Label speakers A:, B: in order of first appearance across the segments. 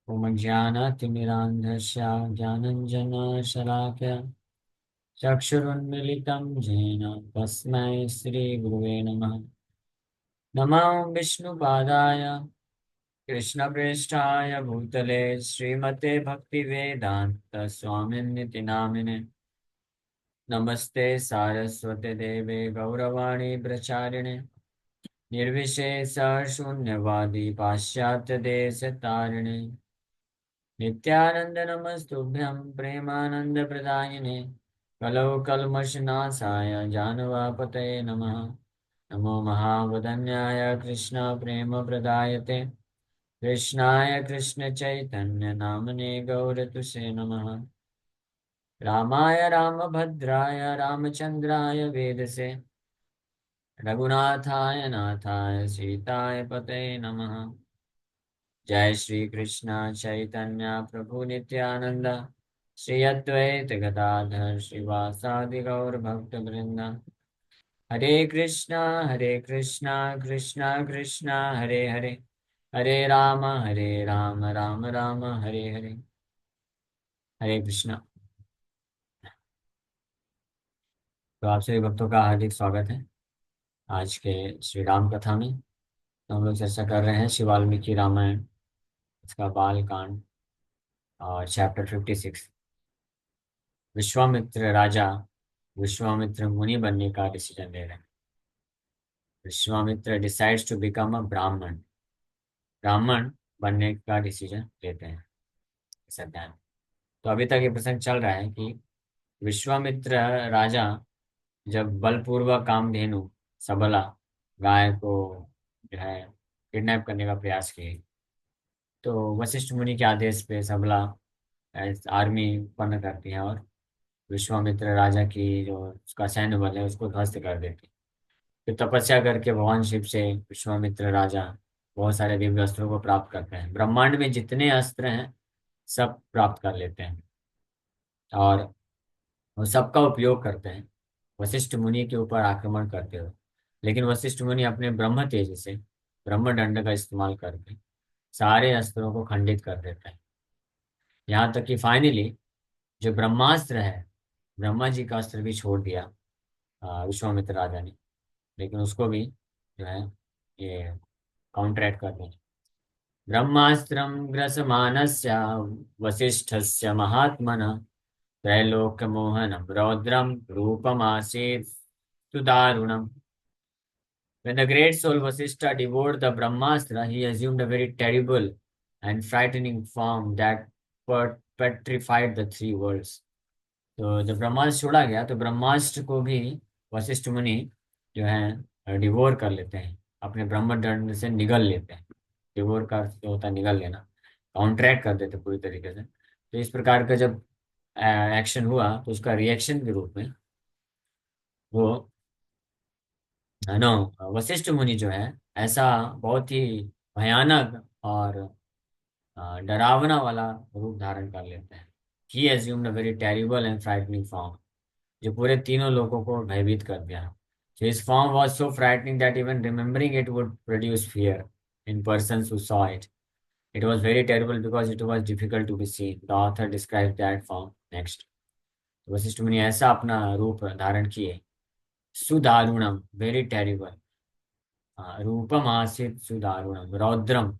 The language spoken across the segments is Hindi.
A: ॐ ज्ञानातिमिरान्धस्य ज्ञानञ्जनशलाकया चक्षुरुन्मीलितं येन तस्मै श्रीगुरुवे नमः। नमो विष्णुपादाय कृष्णप्रेष्ठाय भूतले श्रीमते भक्तिवेदान्तस्वामिन्निति नामिने। नमस्ते सारस्वते देवे गौरवाणी प्रचारिणे निर्विशेष शून्यवादी पाश्चात्यदेशतारिणे नित्यानंद नमस्तुभ्यं प्रेमानंदप्रदायिने कलौ कल्मषनाशाय जानवापतये नमः। नमो महावदन्याय कृष्ण प्रेम प्रदायते कृष्णाय कृष्ण चैतन्य नामने गौरतुसे नमः। रामाय रामभद्राय रामचंद्राय वेदसे रघुनाथाय नाथाय सीताय पतये नमः। जय श्री कृष्ण चैतन्य प्रभु नित्यानंद श्री अद्वैत गदाधर श्रीवासादि गौर भक्त वृंद। हरे कृष्णा कृष्णा कृष्णा हरे हरे हरे राम राम राम हरे हरे। हरे कृष्णा। तो आप सभी भक्तों का हार्दिक स्वागत है आज के श्री राम कथा में। तो हम लोग चर्चा कर रहे हैं श्री वाल्मीकि रामायण, इसका बाल कांड और चैप्टर 56। विश्वामित्र राजा विश्वामित्र मुनि बनने का डिसीजन ले रहे हैं। Vishwamitra decides to become a Brahmin, Brahmin बनने का डिसीजन लेते हैं इस अध्याय में। तो अभी तक ये प्रसंग चल रहा है कि विश्वामित्र राजा जब बलपूर्वक कामधेनु सबला गाय को जो है किडनैप करने का प्रयास किए, तो वशिष्ठ मुनि के आदेश पे सबला आर्मी उत्पन्न करती है और विश्वामित्र राजा की जो उसका सैन्य बल है उसको ध्वस्त कर देती है। फिर तपस्या करके भगवान शिव से विश्वामित्र राजा बहुत सारे दिव्य अस्त्रों को प्राप्त करते हैं। ब्रह्मांड में जितने अस्त्र हैं सब प्राप्त कर लेते हैं और वो सबका उपयोग करते हैं वशिष्ठ मुनि के ऊपर आक्रमण करते हुए। लेकिन वशिष्ठ मुनि अपने ब्रह्म तेज से ब्रह्म दंड का इस्तेमाल करके सारे अस्त्रों को खंडित कर देते हैं। यहाँ तक कि फाइनली जो ब्रह्मास्त्र है, ब्रह्मा जी का अस्त्र भी छोड़ दिया विश्वामित्र राजा ने, लेकिन उसको भी जो है ये काउंटरैक्ट कर दिया। ब्रह्मास्त्रं ग्रसमानस्य वसिष्ठस्य महात्मनः त्रैलोक्यमोहनं रौद्रं रूपमासीत् सुदारुणम्। When the great soul Vasishtha devoured the Brahmastra, he assumed a very terrible and frightening form that petrified the three worlds. तो जब ब्रह्मास्त्र छोड़ा गया तो ब्रह्मास्त्र को भी वशिष्ठ मुनि जो है डिवोर कर लेते हैं, अपने ब्रह्मदंड से निगल लेते हैं। डिवोर का अर्थ जो होता है निगल लेना, काउंट्रैक्ट कर देते पूरी तरीके से। तो इस प्रकार का जब एक्शन हुआ तो उसका रिएक्शन के रूप में वो नो वशिष्ठ मुनि जो है ऐसा बहुत ही भयानक और डरावना वाला रूप धारण कर लेते हैं। He assumed a very terrible and frightening form, जो पूरे तीनों लोगों को भयभीत कर दिया। So his form was so frightening that even remembering it would produce fear in persons who saw it. It was very terrible because it was difficult to be seen. The author describes that form next. Vashishtha मुनि ऐसा अपना रूप धारण किए, सुदारुणम वेरी टेरिबल, रूपम आसित सुदारुणम रौद्रम,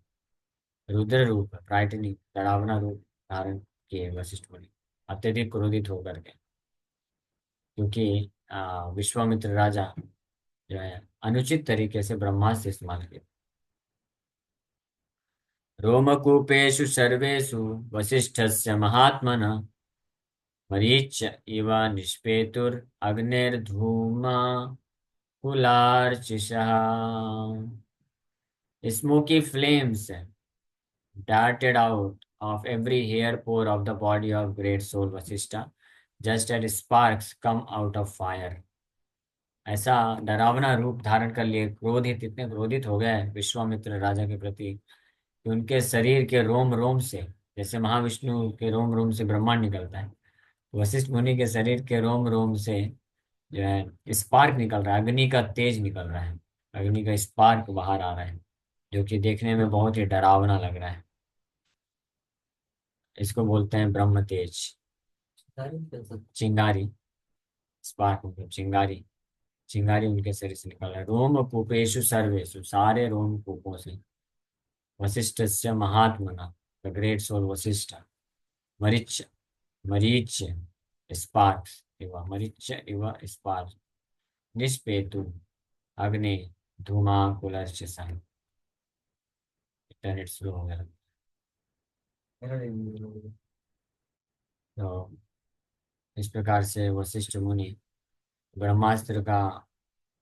A: रुद्र रूप फ्राइटनिंग डरावना रूप धारण किए वशिष्ठ मुनि अत्यधिक क्रोधित होकर के, क्योंकि विश्वामित्र राजा जो है अनुचित तरीके से ब्रह्मास्त्र इस्तेमाल किया। रोमकूपेषु सर्वेषु वसिष्ठस्य महात्मनः मरीच इव निष्पेतुर अग्निर्धूमा कुलार्चिषः। Smoky flames darted out of every hair pore of the body of great soul Vasishtha, just as sparks come out of fire. ऐसा डरावना रूप धारण कर लिए, क्रोधित, इतने क्रोधित हो गए विश्वामित्र राजा के प्रति कि उनके शरीर के रोम रोम से, जैसे महाविष्णु के रोम रोम से ब्रह्मांड निकलता है, वशिष्ठ मुनि के शरीर के रोम रोम से जो है स्पार्क निकल रहा है, अग्नि का तेज निकल रहा है, अग्नि का स्पार्क बाहर आ रहा है, जो कि देखने में बहुत ही डरावना लग रहा है। इसको बोलते हैं ब्रह्म तेज, चिंगारी, स्पार्क मतलब चिंगारी। चिंगारी उनके शरीर से निकल रहा है। रोम कूपेशु सर्वेशु, सारे रोम कूपों से। वशिष्ठ से महात्मना, द ग्रेट सोल वशिष्ठ। मरीच, मरीच स्पार्क इव, मरीच इव स्पार्क। निष्पेतु अग्नि धूमाकुलश्च सह। इंटरनेट स्लो हो गया। तो इस प्रकार से वशिष्ठ मुनि ब्रह्मास्त्र का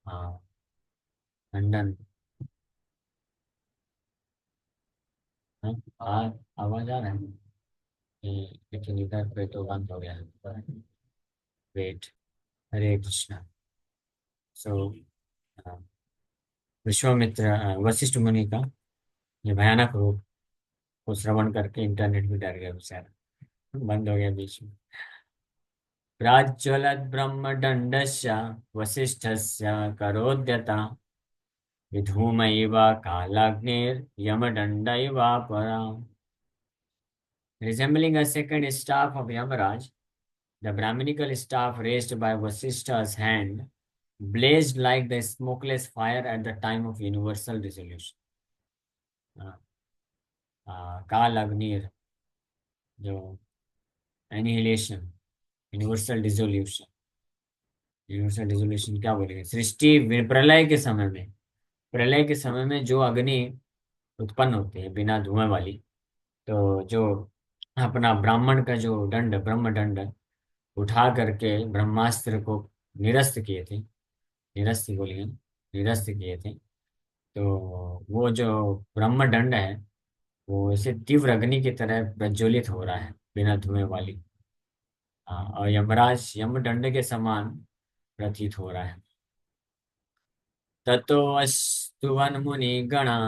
A: हाँ, खंडन। हाँ, आवाज आ रहा है। लेकिन इधर पे तो बंद हो गया है। वेट। हरे कृष्णा। सो विश्वामित्र वशिष्ठ मुनि का ये भयानक रूप को श्रवण करके इंटरनेट भी डर गया बेचारा, बंद हो गया बीच में। प्राज्वलद ब्रह्मदंडस्य वसिष्ठस्य करोद्यता, विधूमैव कालाग्निर्यमदण्डैवापरा। Resembling a second staff of Yamaraj, the Brahminical staff raised by Vasishtha's hand blazed like the smokeless fire at the time of universal dissolution. काल अग्निर, जो annihilation, universal dissolution. Universal dissolution क्या बोलेंगे? सृष्टि प्रलय के समय में, प्रलय के समय में जो अग्नि उत्पन्न होती है बिना धुएं वाली, तो जो अपना ब्राह्मण का जो दंड, ब्रह्म दंड उठा करके ब्रह्मास्त्र को निरस्त किए थे, निरस्त बोलिए, निरस्त किए थे। तो वो जो ब्रह्म दंड है वो ऐसे तीव्र अग्नि की तरह प्रज्वलित हो रहा है बिना धुएं वाली। और यमराज यमदंड के समान प्रतीत हो रहा है। ततो स्तुवन मुनि गणा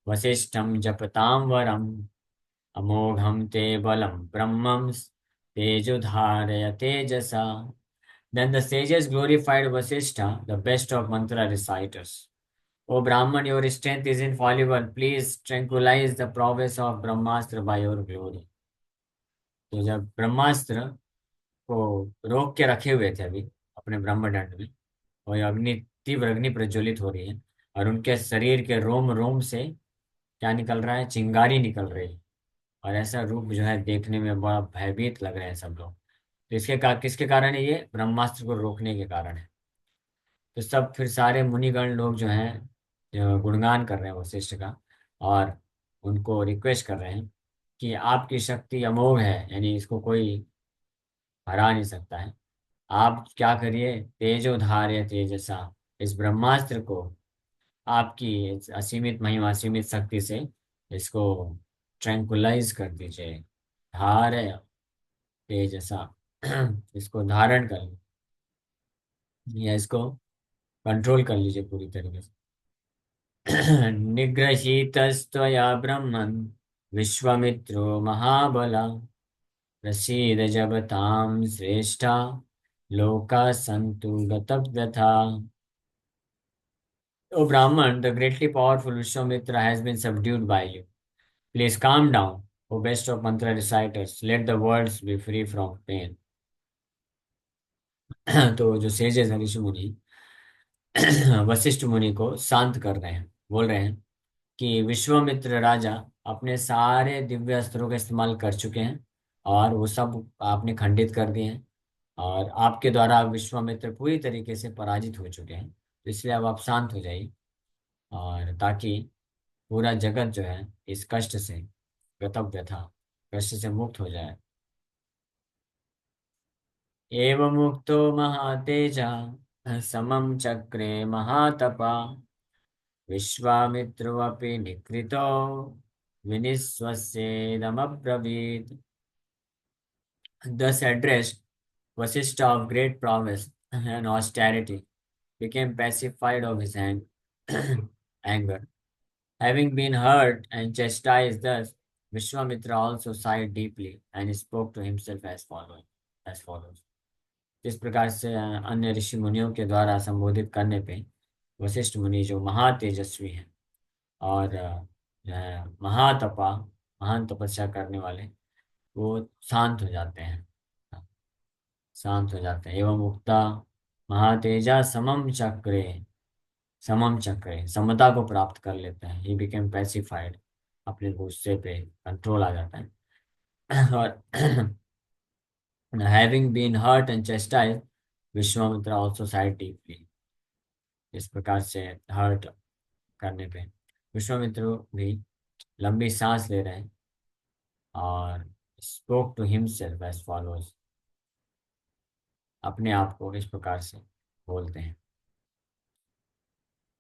A: वसिष्ठम जपताम वरम, अमोघम ते बलम ब्रह्मं तेजोधारय तेजसा। Then the sages glorified Vasishtha, the best of mantra reciters. O Brahman, your strength is infallible. Please tranquilize the prowess of Brahmastra by your glory. तो जब ब्रह्मास्त्र को रोक के रखे हुए थे अभी अपने ब्रह्मदंड में, और ये अग्नि, तीव्र अग्नि प्रज्वलित हो रही है, और उनके शरीर के रोम रोम से क्या निकल रहा है? चिंगारी निकल रही है। और ऐसा रूप जो है देखने में बड़ा भयभीत लग रहे हैं सब लोग। तो किसके कारण है? ये ब्रह्मास्त्र को रोकने के कारण है। तो सब फिर सारे मुनिगण लोग जो हैं, जो गुणगान कर रहे हैं वशिष्ठ का, और उनको रिक्वेस्ट कर रहे हैं कि आपकी शक्ति अमोघ है, यानी इसको कोई हरा नहीं सकता है। आप क्या करिए, तेजोधार्य तेजसा, इस ब्रह्मास्त्र को आपकी इस असीमित महिमा, असीमित शक्ति से इसको ट्रैंकुलाइज कर दीजिए। धार्य तेजसा, इसको धारण कर लीजिए, या इसको कंट्रोल कर लीजिए पूरी तरीके से। निगृहीतस्त्वया ब्रह्मन् विश्वामित्रो महाबला, प्रसीद जगतां श्रेष्ठा, लोका संतु गतव्यथा। O Brahman, the greatly powerful Vishwamitra has been subdued by you. Please calm down, O best of mantra reciters. Let the worlds be free from pain. तो जो सेजेस हैं, ऋषि मुनि वशिष्ठ मुनि को शांत कर रहे हैं, बोल रहे हैं कि विश्वामित्र राजा अपने सारे दिव्य अस्त्रों का इस्तेमाल कर चुके हैं, और वो सब आपने खंडित कर दिए हैं, और आपके द्वारा विश्वामित्र पूरी तरीके से पराजित हो चुके हैं। तो इसलिए अब आप शांत हो जाइए, और ताकि पूरा जगत जो है इस कष्ट से, गतव्य था, कष्ट से मुक्त हो जाए। एवं मुक्तो महातेजा समम चक्रे महातपा, विश्वामित्रोऽपि निकृतो विनिस्वस्येदमब्रवीत्। Thus addressed, Vasishtha of great prowess and austerity became pacified of his anger. Having been hurt and chastised thus, Vishwamitra also sighed deeply and spoke to himself as follows. इस प्रकार से अन्य ऋषि मुनियों के द्वारा संबोधित करने पे वशिष्ठ मुनि जो महातेजस्वी हैं और महातपा, महान तपस्या करने वाले, वो शांत हो जाते हैं, शांत हो जाते हैं। एवं उक्ता महातेजा समम चक्रे समता को प्राप्त कर लेते हैं। ही बिकेम पैसिफाइड, अपने गुस्से पे कंट्रोल आ जाता है। और having been hurt and chastise, Vishwamitra also sighed deeply. इस प्रकार से हर्ट करने पे विश्वामित्र भी लंबी सांस ले रहे हैं और spoke to himself as follows, अपने आप को इस प्रकार से बोलते हैं।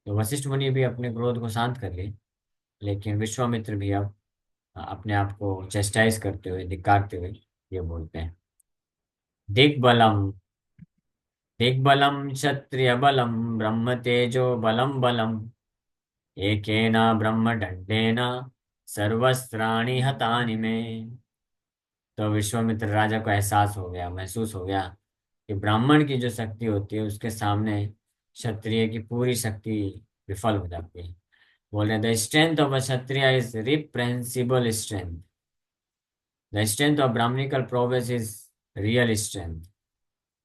A: तो वशिष्ठ मुनि भी अपने क्रोध को शांत कर लिए, लेकिन विश्वामित्र भी अब अपने आप को चेस्टाइज करते हुए, धिक्कारते हुए ये बोलते हैं, दिग्बलम दिग्बलम क्षत्रिय बलम ब्रह्म तेजो बलम बलम एकेन ब्रह्मदंडेन सर्वस्त्राणि हतानि में। तो विश्वामित्र राजा को एहसास हो गया, महसूस हो गया कि ब्राह्मण की जो शक्ति होती है उसके सामने क्षत्रिय की पूरी शक्ति विफल हो जाती है। बोल रहे the strength of a Kshatriya is reprehensible strength, the strength of Brahmanical progress is real strength,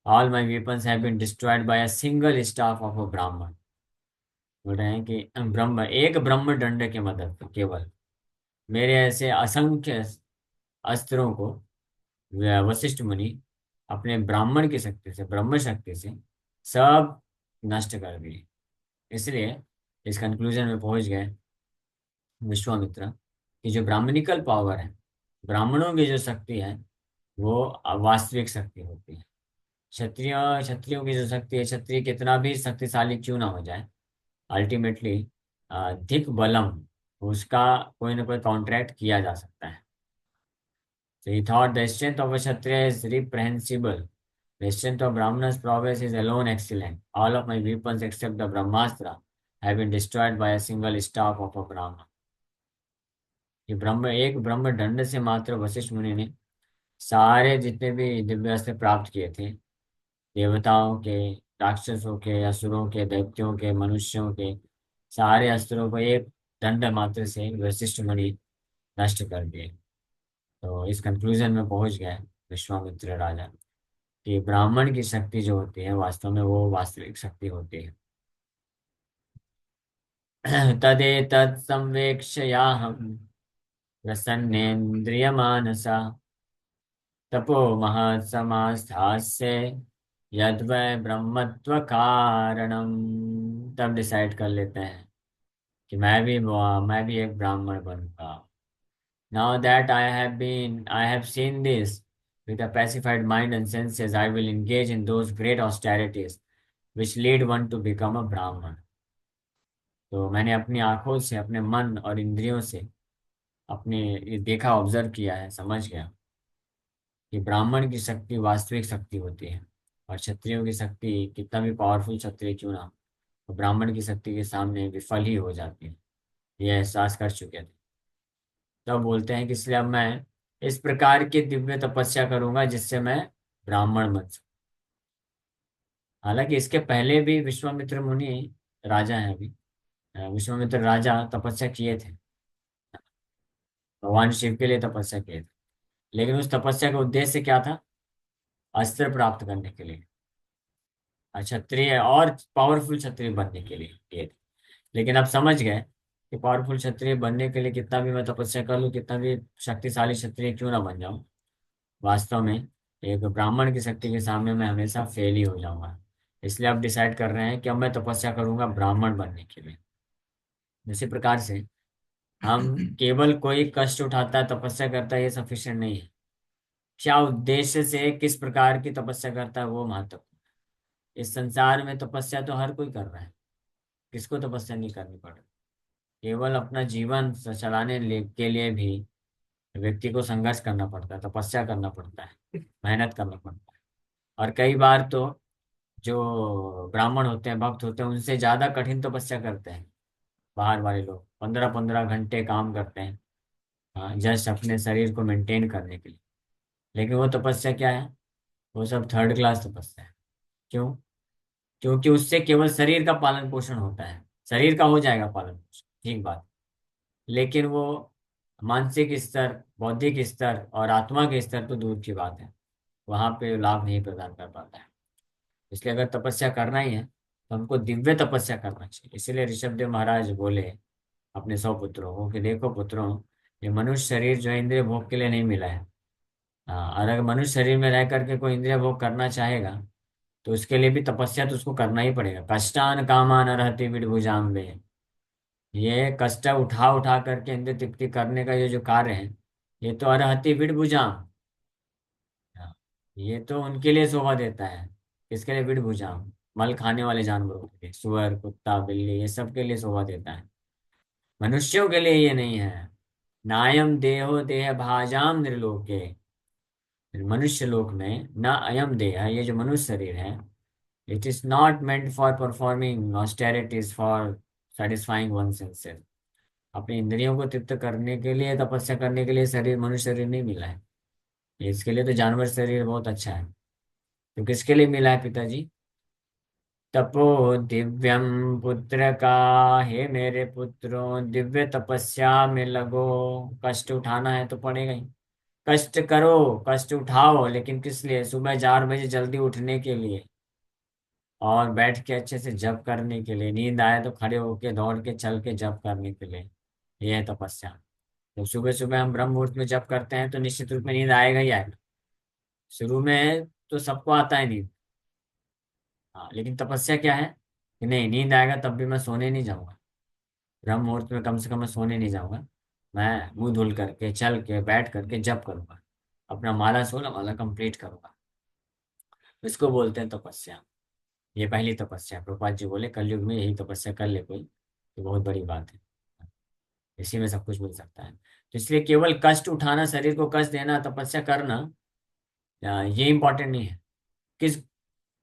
A: all my weapons have been destroyed by a single staff of a ब्राह्मण। बोल रहे हैं कि एक ब्रह्म दंड की मदद से केवल मेरे ऐसे असंख्य अस्त्रों को वशिष्ठ मुनि अपने ब्राह्मण की शक्ति से, ब्रह्म शक्ति से सब नष्ट कर दिए। इसलिए इस कंक्लूजन में पहुंच गए विश्वामित्र कि जो ब्राह्मणिकल पावर है, ब्राह्मणों की जो शक्ति है, वो वास्तविक शक्ति होती है। क्षत्रियों की जो शक्ति है, क्षत्रिय कितना भी शक्तिशाली क्यों ना हो जाए, अल्टीमेटली धिक बलम, उसका कोई ना कोई कॉन्ट्रैक्ट किया जा सकता है। So he thought the strength of a Kshatriya is reprehensible. The strength of Brahmana's prowess is alone excellent. All of my weapons except the Brahmastra have been destroyed by a single staff of a Brahma. ये एक ब्रह्म दंड से मात्र वशिष्ठ मुनि ने सारे जितने भी दिव्य अस्त्र प्राप्त किए थे, देवताओं के, राक्षसों के, असुरों के, दैत्यों के, मनुष्यों के, सारे अस्त्रों को एक दंड मात्र से वशिष्ठ मुनि नष्ट कर दिए। तो इस कंक्लूजन में पहुंच गए विश्वामित्र राजा कि ब्राह्मण की शक्ति जो होती है वास्तव में वो वास्तविक शक्ति होती है। तदेतत् संवेक्ष्याहं प्रसन्नेन्द्रियमानसा तपो महत्समास्थास्य यद्वै ब्रह्मत्व कारणम। तब डिसाइड कर लेते हैं कि मैं भी एक ब्राह्मण बनूंगा। Now that I have seen this with a pacified mind and senses, I will engage in those great austerities which lead one to become a Brahman. तो मैंने अपनी आंखों से, अपने मन और इंद्रियों से अपने ये देखा, ऑब्जर्व किया है, समझ गया कि ब्राह्मण की शक्ति वास्तविक शक्ति होती है और क्षत्रियों की शक्ति कितना भी पावरफुल क्षत्रिय क्यों ना हो, तो ब्राह्मण की शक्ति के सामने विफल ही हो जाती है। ये एहसास कर चुके थे। तब बोलते हैं कि इसलिए अब मैं इस प्रकार की दिव्य तपस्या करूंगा जिससे मैं ब्राह्मण बन सकूं। हालांकि इसके पहले भी विश्वामित्र मुनि राजा हैं अभी, विश्वामित्र राजा तपस्या किए थे, भगवान शिव के लिए तपस्या किए थे, लेकिन उस तपस्या का उद्देश्य क्या था? अस्त्र प्राप्त करने के लिए, क्षत्रिय और पावरफुल क्षत्रिय बनने के लिए किए थे। लेकिन अब समझ गए कि पावरफुल क्षत्रिय बनने के लिए कितना भी मैं तपस्या कर लूँ, कितना भी शक्तिशाली क्षत्रिय क्यों ना बन जाऊं, वास्तव में एक ब्राह्मण की शक्ति के सामने मैं हमेशा फेल ही हो जाऊंगा। इसलिए अब डिसाइड कर रहे हैं कि अब मैं तपस्या करूंगा ब्राह्मण बनने के लिए। इसी प्रकार से हम केवल कोई कष्ट उठाता है, तपस्या करता है, ये सफिशिएंट नहीं है। क्या उद्देश्य से, किस प्रकार की तपस्या करता है, वो महत्वपूर्ण है। इस संसार में तपस्या तो हर कोई कर रहा है, किसको तपस्या नहीं करनी पड़ रही। केवल अपना जीवन के लिए भी व्यक्ति को संघर्ष करना पड़ता है, तपस्या करना पड़ता है, मेहनत करना पड़ता है। और कई बार तो जो ब्राह्मण होते हैं, भक्त होते हैं, उनसे ज्यादा कठिन तपस्या करते हैं बाहर वाले लोग। 15-15 घंटे काम करते हैं, हाँ, जस्ट अपने शरीर को मेंटेन करने के लिए। लेकिन वो तपस्या क्या है? वो सब थर्ड क्लास तपस्या है। क्यों? क्योंकि उससे केवल शरीर का पालन पोषण होता है। शरीर का हो जाएगा पालन पोषण, ठीक बात, लेकिन वो मानसिक स्तर, बौद्धिक स्तर और आत्मा के स्तर तो दूर की बात है, वहां पे लाभ नहीं प्रदान कर पाता है। इसलिए अगर तपस्या करना ही है तो हमको दिव्य तपस्या करना चाहिए। इसीलिए ऋषभदेव महाराज बोले अपने 100 पुत्रों को कि देखो पुत्रों, ये मनुष्य शरीर जो है इंद्रिय भोग के लिए नहीं मिला है। हाँ, और अगर मनुष्य शरीर में रह करके कोई इंद्रिय भोग करना चाहेगा तो उसके लिए भी तपस्या तो उसको करना ही पड़ेगा। कष्टान कामान अर्हति विदभुजाम वे, ये कष्ट उठा उठा करके इंद्रिय तृप्ति करने का ये जो कार्य है, ये तो अर्हति विदभुजाम। हाँ, ये तो उनके लिए शोभा देता है। किसके लिए? विदभुजाम, मल खाने वाले जानवरों के लिए, सुअर कुत्ता बिल्ली, ये सब के लिए शोभा देता है। मनुष्यों के लिए ये नहीं है। नायम देहो देह भाजाम निर्लोके, मनुष्य लोक में न अयम देह, ये जो मनुष्य शरीर है, it is not meant for performing austerities for satisfying one senses. अपनी इंद्रियों को तृप्त करने के लिए, तपस्या करने के लिए शरीर, मनुष्य शरीर नहीं मिला है। इसके लिए तो जानवर शरीर बहुत अच्छा है। तो किसके लिए मिला है पिताजी? तपो दिव्यम पुत्र का, हे मेरे पुत्रों दिव्य तपस्या में लगो। कष्ट उठाना है तो पड़ेगा ही। कष्ट करो, कष्ट उठाओ, लेकिन किस लिए? सुबह 4 बजे जल्दी उठने के लिए, और बैठ के अच्छे से जप करने के लिए, नींद आए तो खड़े होके दौड़ के चल के जप करने के लिए। यह है तपस्या। जब सुबह सुबह हम ब्रह्म मुहूर्त में जप करते हैं तो निश्चित रूप में नींद आएगा ही आएगा। शुरू में तो सबको आता है नींद। हाँ, लेकिन तपस्या क्या है कि नहीं, नींद आएगा तब भी मैं सोने नहीं जाऊंगा। ब्रह्म मुहूर्त में कम से कम मैं सोने नहीं जाऊंगा। मैं मुंह धुल करके चल के बैठ करके जप करूंगा, अपना माला 16 माला कंप्लीट करूंगा। इसको बोलते हैं तपस्या। ये पहली तपस्या। प्रभुपाद जी बोले कलयुग में यही तपस्या कर ले कोई तो बहुत बड़ी बात है। इसी में सब कुछ मिल सकता है। तो इसलिए केवल कष्ट उठाना, शरीर को कष्ट देना, तपस्या करना, ये इंपॉर्टेंट नहीं है। किस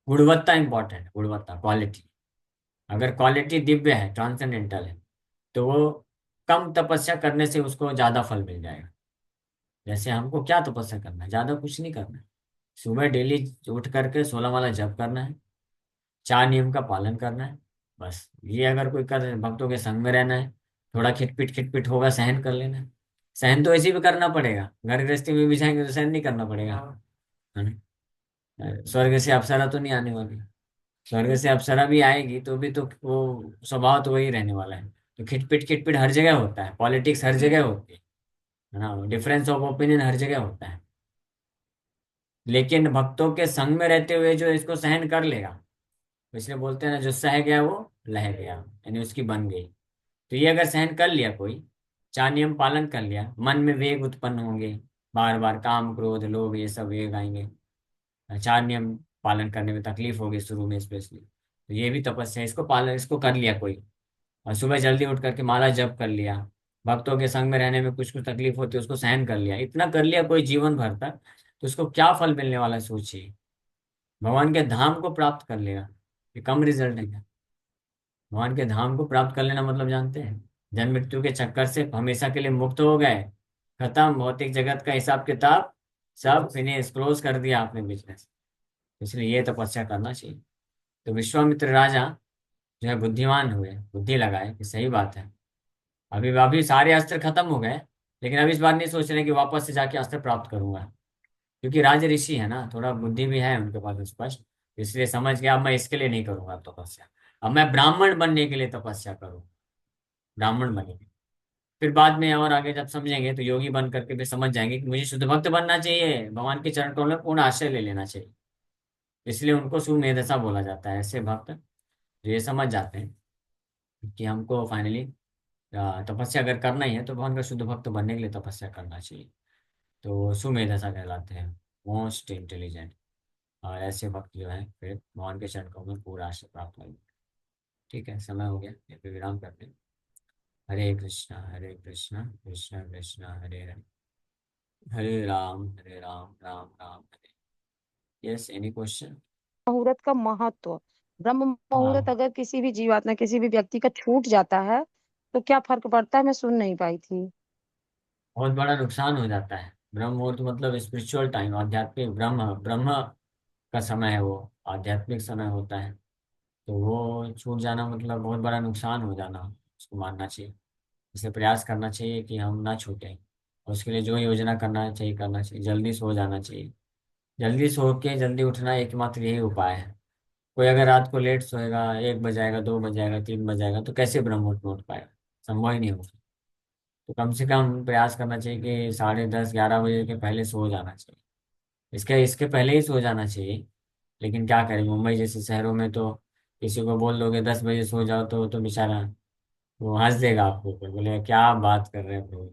A: गुणवत्ता इंपॉर्टेंट, गुणवत्ता, क्वालिटी। अगर क्वालिटी दिव्य है, ट्रांसेंडेंटल है, तो वो कम तपस्या करने से उसको ज्यादा फल मिल जाएगा। जैसे हमको क्या तपस्या करना है? ज्यादा कुछ नहीं करना है। सुबह डेली उठ करके 16 माला जप करना है, 4 नियम का पालन करना है। बस ये अगर कोई कर, भक्तों के संग में रहना है, थोड़ा खिटपिट खिटपिट होगा, सहन कर लेना है। सहन तो ऐसे भी करना पड़ेगा, घर गृहस्थी में भी जाएंगे तो सहन नहीं करना पड़ेगा, है ना? स्वर्ग से अप्सरा तो नहीं आने वाली। स्वर्ग से अप्सरा भी आएगी तो भी तो वो स्वभाव तो वही रहने वाला है। तो खिटपिट खिटपिट हर जगह होता है, पॉलिटिक्स हर जगह होती है ना, डिफरेंस ऑफ ओपिनियन हर जगह होता है। लेकिन भक्तों के संग में रहते हुए जो इसको सहन कर लेगा, तो इसलिए बोलते हैं ना, जो सह गया वो लह गया, यानी उसकी बन गई। तो ये अगर सहन कर लिया कोई, 4 नियम पालन कर लिया, मन में वेग उत्पन्न होंगे, बार बार काम क्रोध लोभ ये सब वेग आएंगे। 4 नियम पालन करने में तकलीफ होगी शुरू में स्पेशली, तो ये भी तपस्या है। इसको पालन, इसको कर लिया कोई, और सुबह जल्दी उठ करके माला जप कर लिया, भक्तों के संग में रहने में कुछ कुछ तकलीफ होती है उसको सहन कर लिया, इतना कर लिया कोई जीवन भर तक, तो उसको क्या फल मिलने वाला है सोचिए। भगवान के धाम को प्राप्त कर लेगा। ये कम रिजल्ट है क्या? भगवान के धाम को प्राप्त कर लेना मतलब जानते हैं? जन्म मृत्यु के चक्कर से हमेशा के लिए मुक्त हो गए, खत्म, भौतिक जगत का हिसाब किताब सब फिनिश, क्लोज कर दिया आपने बिजनेस। इसलिए ये तपस्या करना चाहिए। तो विश्वामित्र राजा जो है बुद्धिमान हुए, बुद्धि लगाए कि सही बात है, अभी अभी सारे अस्त्र खत्म हो गए, लेकिन अब इस बार नहीं सोच रहे कि वापस से जाके अस्त्र प्राप्त करूंगा। क्योंकि राज ऋषि है ना, थोड़ा बुद्धि भी है उनके पास स्पष्ट। इसलिए समझ गया अब मैं इसके लिए नहीं करूंगा तपस्या, अब मैं ब्राह्मण बनने के लिए तपस्या करूँ, ब्राह्मण बनेंगे। फिर बाद में और आगे जब समझेंगे तो योगी बन करके भी समझ जाएंगे कि मुझे शुद्ध भक्त बनना चाहिए, भगवान के चरण कमल में पूर्ण आश्रय ले लेना चाहिए। इसलिए उनको सुमेधसा बोला जाता है, ऐसे भक्त जो ये समझ जाते हैं कि हमको फाइनली तपस्या अगर करना ही है तो भगवान का शुद्ध भक्त बनने के लिए तपस्या करना चाहिए। तो सुमेधसा कहलाते हैं, मोस्ट इंटेलिजेंट। और ऐसे भक्त जो है फिर भगवान के चरण कमल में पूरा आश्रय प्राप्त करेंगे। ठीक है, समय हो गया, ये पे विराम करते हैं। Hare Krishna Krishna Krishna Hare Hare, Hare Ram Ram Ram Hare. Yes, any question?
B: मुहूर्त का महत्व। ब्रह्म मुहूर्त
A: हाँ,
B: अगर किसी भी जीवात्मा, किसी भी व्यक्ति का छूट जाता है तो क्या फर्क पड़ता है? मैं सुन नहीं पाई थी।
A: बहुत बड़ा नुकसान हो जाता है। ब्रह्म मुहूर्त मतलब स्पिरिचुअल टाइम, आध्यात्मिक, ब्रह्म ब्रह्म का समय है वो, आध्यात्मिक समय होता है। तो वो छूट जाना मतलब बहुत बड़ा नुकसान हो जाना, उसको मानना चाहिए। इसे प्रयास करना चाहिए कि हम ना छूटें। और उसके लिए जो योजना करना चाहिए, जल्दी सो जाना चाहिए। जल्दी सो के जल्दी उठना एकमात्र यही उपाय है। कोई अगर रात को लेट सोएगा, 1 बजाएगा, 2 बजाएगा, 3 बजाएगा, तो कैसे ब्रह्म मुहूर्त में उठ पाएगा? संभव ही नहीं होगा। तो कम से कम प्रयास करना चाहिए कि 10:30, 11 बजे के पहले सो जाना चाहिए। इसके इसके पहले ही सो जाना चाहिए। लेकिन क्या करें, मुंबई जैसे शहरों में तो किसी को बोल दोगे 10 बजे सो जाओ तो बेचारा वो हंस देगा आपको ऊपर, बोले क्या बात कर रहे हैं प्रभु।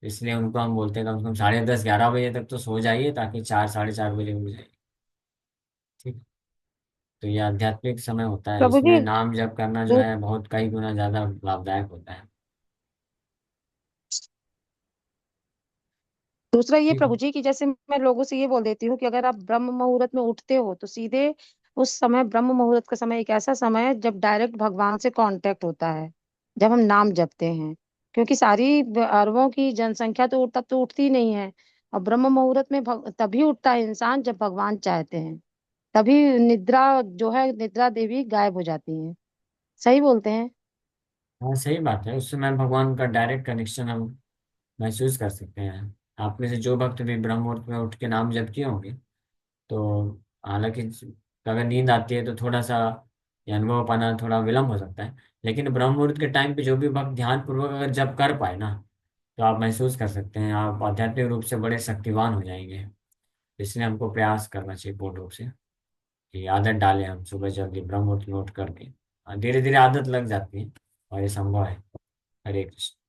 A: इसलिए उनको हम बोलते हैं कम से कम 10:30, 11 बजे तक तो सो जाइए, ताकि 4, 4:30 बजे उठ जाइए। ठीक। तो ये आध्यात्मिक समय होता है,
B: प्रभु जी,
A: इसमें नाम जप करना जो
B: दू,
A: है बहुत कई गुना ज्यादा लाभदायक होता है।
B: दूसरा ये
A: ठीक है।
B: प्रभु जी कि जैसे मैं लोगों से ये बोल देती हूँ कि अगर आप ब्रह्म मुहूर्त में उठते हो तो सीधे उस समय, ब्रह्म मुहूर्त का समय एक ऐसा समय है जब डायरेक्ट भगवान से कांटेक्ट होता है, जब हम नाम जपते हैं। क्योंकि सारी अरबों की जनसंख्या तो तब तो उठती नहीं है। और ब्रह्म मुहूर्त में तभी उठता है इंसान जब भगवान चाहते हैं। तभी निद्रा जो है, निद्रा देवी गायब हो जाती है। सही बोलते हैं।
A: हाँ सही बात है, उससे मैं भगवान का डायरेक्ट कनेक्शन हम महसूस कर सकते हैं। आप में से जो भक्त भी ब्रह्म मुहूर्त में उठ के नाम जप किए होंगे, तो हालांकि अगर नींद आती है तो थोड़ा सा ये अनुभव पाना थोड़ा विलम्ब हो सकता है। लेकिन ब्रह्म मुहूर्त के टाइम पे जो भी भक्त ध्यान पूर्वक अगर जप कर पाए ना, तो आप महसूस कर सकते हैं आप आध्यात्मिक रूप से बड़े शक्तिवान हो जाएंगे। इसलिए हमको प्रयास करना चाहिए पूर्ण रूप से कि आदत डालें हम सुबह जल्दी ब्रह्म मुहूर्त में उठ करके। धीरे धीरे आदत लग जाती है और ये संभव है। हरे कृष्ण।